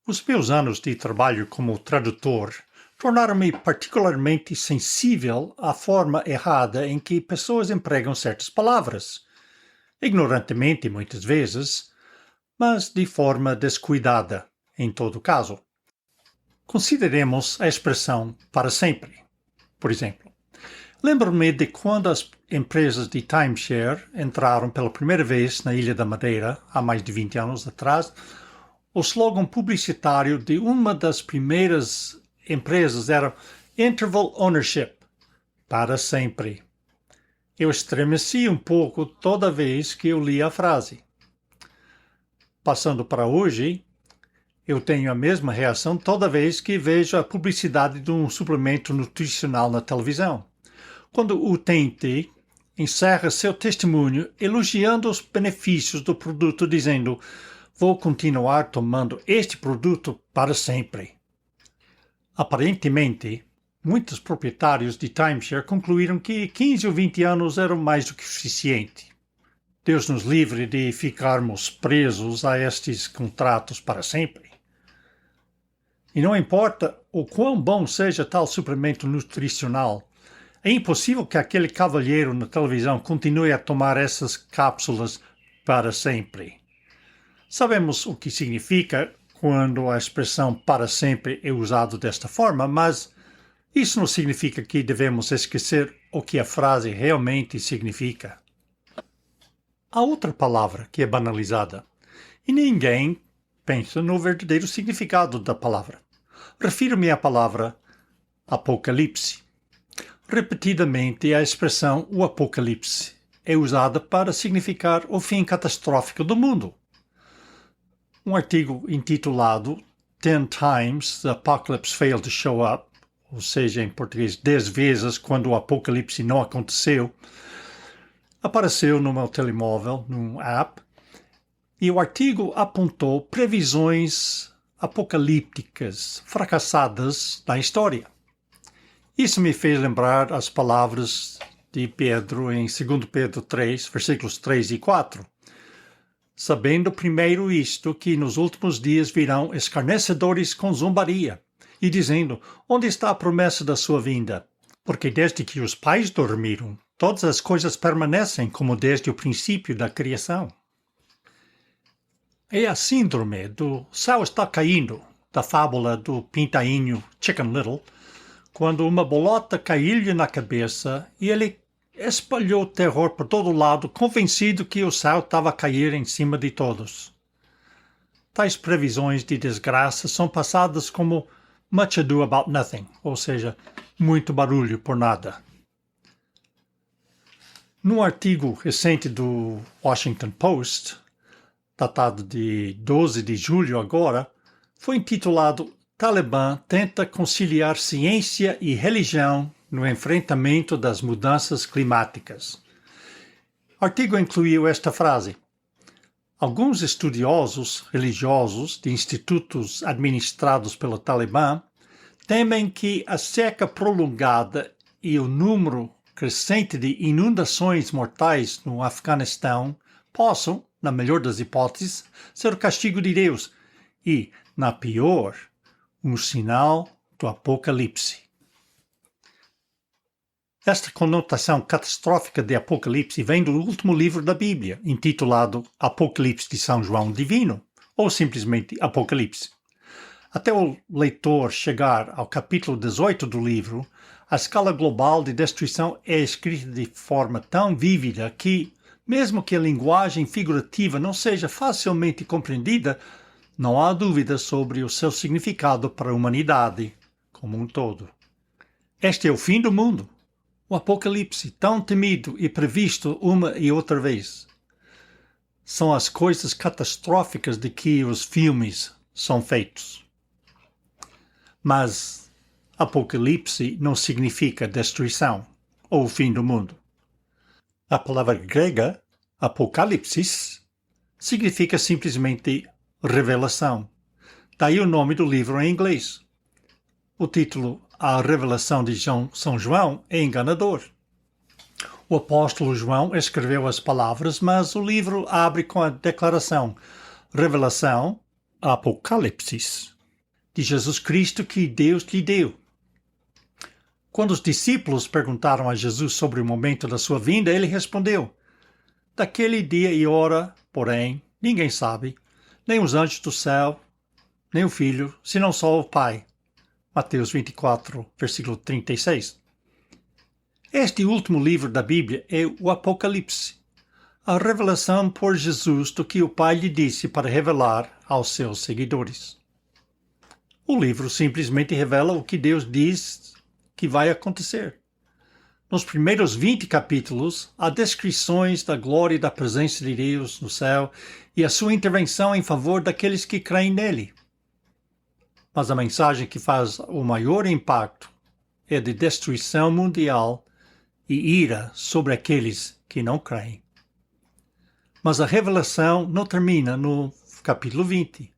Os meus anos de trabalho como tradutor tornaram-me particularmente sensível à forma errada em que pessoas empregam certas palavras, ignorantemente muitas vezes, mas de forma descuidada, em todo caso. Consideremos a expressão para sempre. Por exemplo, lembro-me de quando as empresas de timeshare entraram pela primeira vez na Ilha da Madeira, há mais de 20 anos atrás. O slogan publicitário de uma das primeiras empresas era Interval Ownership, para sempre. Eu estremeci um pouco toda vez que eu li a frase. Passando para hoje, eu tenho a mesma reação toda vez que vejo a publicidade de um suplemento nutricional na televisão. Quando o TNT encerra seu testemunho elogiando os benefícios do produto, dizendo: "Vou continuar tomando este produto para sempre." Aparentemente, muitos proprietários de timeshare concluíram que 15 ou 20 anos eram mais do que suficiente. Deus nos livre de ficarmos presos a estes contratos para sempre. E não importa o quão bom seja tal suplemento nutricional, é impossível que aquele cavalheiro na televisão continue a tomar essas cápsulas para sempre. Sabemos o que significa quando a expressão para sempre é usada desta forma, mas isso não significa que devemos esquecer o que a frase realmente significa. Há outra palavra que é banalizada, e ninguém pensa no verdadeiro significado da palavra. Refiro-me à palavra apocalipse. Repetidamente, a expressão o apocalipse é usada para significar o fim catastrófico do mundo. Um artigo intitulado 10 Times the Apocalypse Failed to Show Up, ou seja, em português, 10 vezes quando o apocalipse não aconteceu, apareceu no meu telemóvel, num app, e o artigo apontou previsões apocalípticas fracassadas da história. Isso me fez lembrar as palavras de Pedro em 2 Pedro 3, versículos 3 e 4. "Sabendo primeiro isto, que nos últimos dias virão escarnecedores com zombaria, e dizendo, onde está a promessa da sua vinda? Porque desde que os pais dormiram, todas as coisas permanecem como desde o princípio da criação." É a síndrome do céu está caindo, da fábula do pintainho Chicken Little, quando uma bolota caiu-lhe na cabeça e ele espalhou terror por todo lado, convencido que o céu estava a cair em cima de todos. Tais previsões de desgraça são passadas como much ado about nothing, ou seja, muito barulho por nada. Num artigo recente do Washington Post, datado de 12 de julho agora, foi intitulado "Talibã tenta conciliar ciência e religião no enfrentamento das mudanças climáticas." O artigo incluiu esta frase: "Alguns estudiosos religiosos de institutos administrados pelo Talibã temem que a seca prolongada e o número crescente de inundações mortais no Afeganistão possam, na melhor das hipóteses, ser o castigo de Deus e, na pior, um sinal do apocalipse." Esta conotação catastrófica de apocalipse vem do último livro da Bíblia, intitulado Apocalipse de São João Divino, ou simplesmente Apocalipse. Até o leitor chegar ao capítulo 18 do livro, a escala global de destruição é escrita de forma tão vívida que, mesmo que a linguagem figurativa não seja facilmente compreendida, não há dúvida sobre o seu significado para a humanidade como um todo. Este é o fim do mundo, o apocalipse tão temido e previsto uma e outra vez. São as coisas catastróficas de que os filmes são feitos. Mas apocalipse não significa destruição ou o fim do mundo. A palavra grega, apocalipsis, significa simplesmente revelação. Daí o nome do livro em inglês. O título, A Revelação de São João, é enganador. O apóstolo João escreveu as palavras, mas o livro abre com a declaração: Revelação, Apocalipsis. de Jesus Cristo que Deus lhe deu. Quando os discípulos perguntaram a Jesus sobre o momento da sua vinda, ele respondeu: daquele dia e hora, porém, ninguém sabe, nem os anjos do céu, nem o Filho, senão só o Pai. Mateus 24, versículo 36. Este último livro da Bíblia é o Apocalipse, a revelação por Jesus do que o Pai lhe disse para revelar aos seus seguidores. O livro simplesmente revela o que Deus diz que vai acontecer. Nos primeiros 20 capítulos, há descrições da glória e da presença de Deus no céu e a sua intervenção em favor daqueles que creem nele. Mas a mensagem que faz o maior impacto é de destruição mundial e ira sobre aqueles que não creem. Mas a revelação não termina no capítulo 20.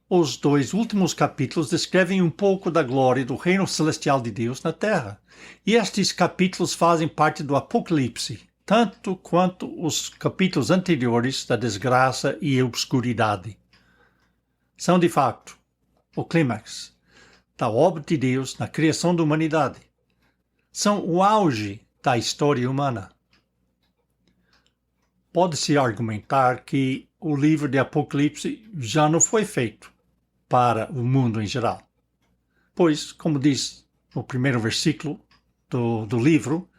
Os 2 últimos capítulos descrevem um pouco da glória do reino celestial de Deus na terra. E estes capítulos fazem parte do Apocalipse, tanto quanto os capítulos anteriores da desgraça e obscuridade. São, de fato, o clímax da obra de Deus na criação da humanidade. São o auge da história humana. Pode-se argumentar que o livro de Apocalipse já não foi feito para o mundo em geral. Pois, como diz no primeiro versículo do livro,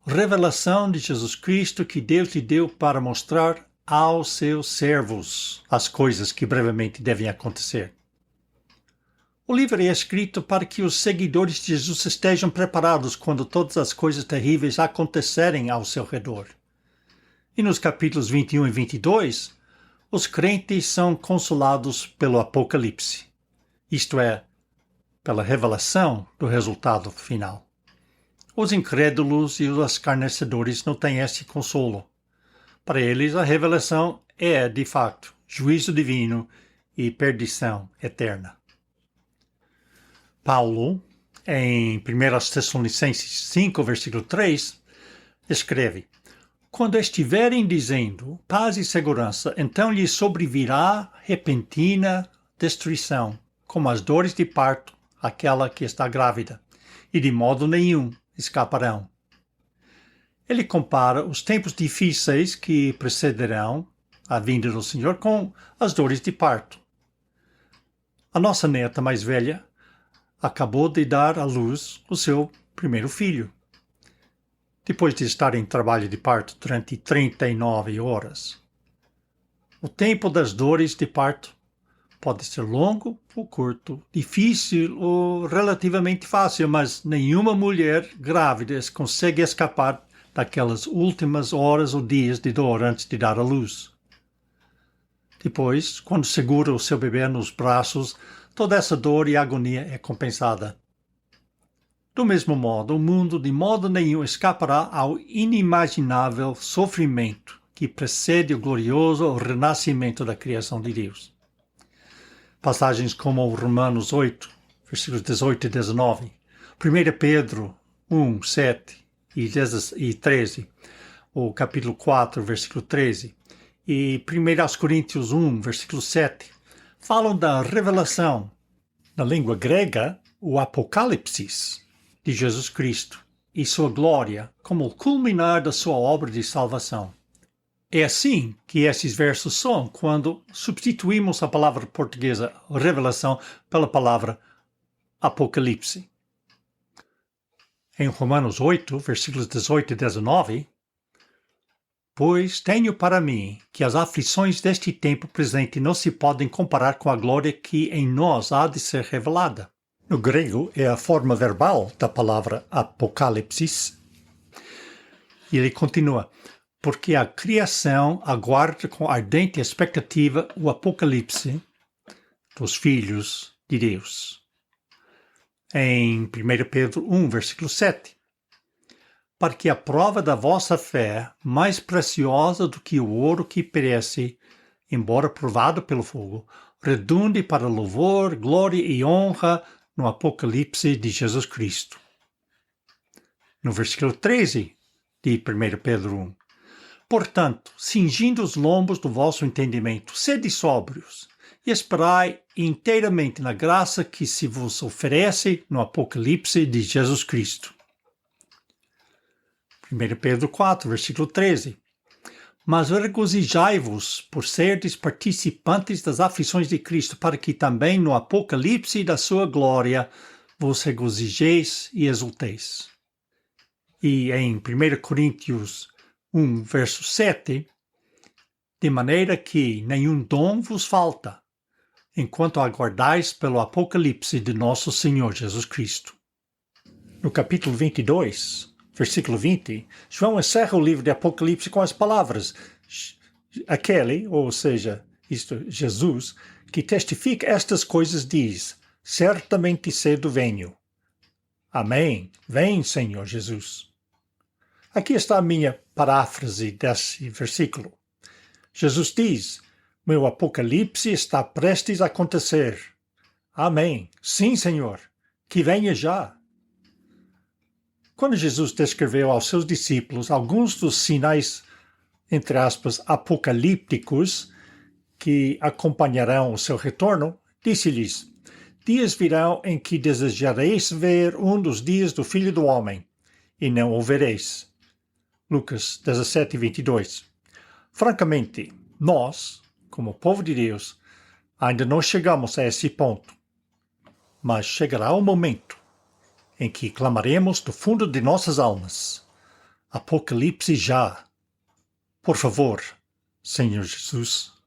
revelação de Jesus Cristo que Deus lhe deu para mostrar aos seus servos as coisas que brevemente devem acontecer. O livro é escrito para que os seguidores de Jesus estejam preparados quando todas as coisas terríveis acontecerem ao seu redor. E nos capítulos 21 e 22, os crentes são consolados pelo Apocalipse, isto é, pela revelação do resultado final. Os incrédulos e os escarnecedores não têm esse consolo. Para eles, a revelação é, de fato, juízo divino e perdição eterna. Paulo, em 1 Tessalonicenses 5, versículo 3, escreve: quando estiverem dizendo paz e segurança, então lhes sobrevirá repentina destruição, como as dores de parto, aquela que está grávida, e de modo nenhum escaparão. Ele compara os tempos difíceis que precederão a vinda do Senhor com as dores de parto. A nossa neta mais velha acabou de dar à luz o seu primeiro filho, depois de estar em trabalho de parto durante 39 horas. O tempo das dores de parto pode ser longo ou curto, difícil ou relativamente fácil, mas nenhuma mulher grávida consegue escapar daquelas últimas horas ou dias de dor antes de dar à luz. Depois, quando segura o seu bebê nos braços, toda essa dor e agonia é compensada. Do mesmo modo, o mundo de modo nenhum escapará ao inimaginável sofrimento que precede o glorioso renascimento da criação de Deus. Passagens como Romanos 8, versículos 18 e 19, 1 Pedro 1, 7 e 13, o capítulo 4, versículo 13, e 1 Coríntios 1, versículo 7, falam da revelação, na língua grega, o Apocalipsis, de Jesus Cristo e sua glória como o culminar da sua obra de salvação. É assim que esses versos são quando substituímos a palavra portuguesa revelação pela palavra Apocalipse. Em Romanos 8, versículos 18 e 19, pois tenho para mim que as aflições deste tempo presente não se podem comparar com a glória que em nós há de ser revelada. No grego é a forma verbal da palavra apocalipsis. E ele continua: porque a criação aguarda com ardente expectativa o apocalipse dos filhos de Deus. Em 1 Pedro 1, versículo 7. Para que a prova da vossa fé, mais preciosa do que o ouro que perece, embora provado pelo fogo, redunde para louvor, glória e honra no Apocalipse de Jesus Cristo. No versículo 13 de 1 Pedro 1. Portanto, cingindo os lombos do vosso entendimento, sede sóbrios, e esperai inteiramente na graça que se vos oferece no Apocalipse de Jesus Cristo. 1 Pedro 4, versículo 13. Mas regozijai-vos por serdes participantes das aflições de Cristo, para que também no Apocalipse da sua glória vos regozijeis e exulteis. E em 1 Coríntios 1, verso 7, de maneira que nenhum dom vos falta, enquanto aguardais pelo Apocalipse de nosso Senhor Jesus Cristo. No capítulo 22, versículo 20, João encerra o livro de Apocalipse com as palavras: aquele, ou seja, Jesus, que testifica estas coisas diz: certamente cedo venho. Amém. Vem, Senhor Jesus. Aqui está a minha paráfrase desse versículo. Jesus diz: meu Apocalipse está prestes a acontecer. Amém. Sim, Senhor. Que venha já. Quando Jesus descreveu aos seus discípulos alguns dos sinais, entre aspas, apocalípticos que acompanharão o seu retorno, disse-lhes: dias virão em que desejareis ver um dos dias do Filho do Homem, e não o vereis. Lucas 17, 22. Francamente, nós, como povo de Deus, ainda não chegamos a esse ponto. Mas chegará o momento em que clamaremos do fundo de nossas almas: Apocalipse já! Por favor, Senhor Jesus.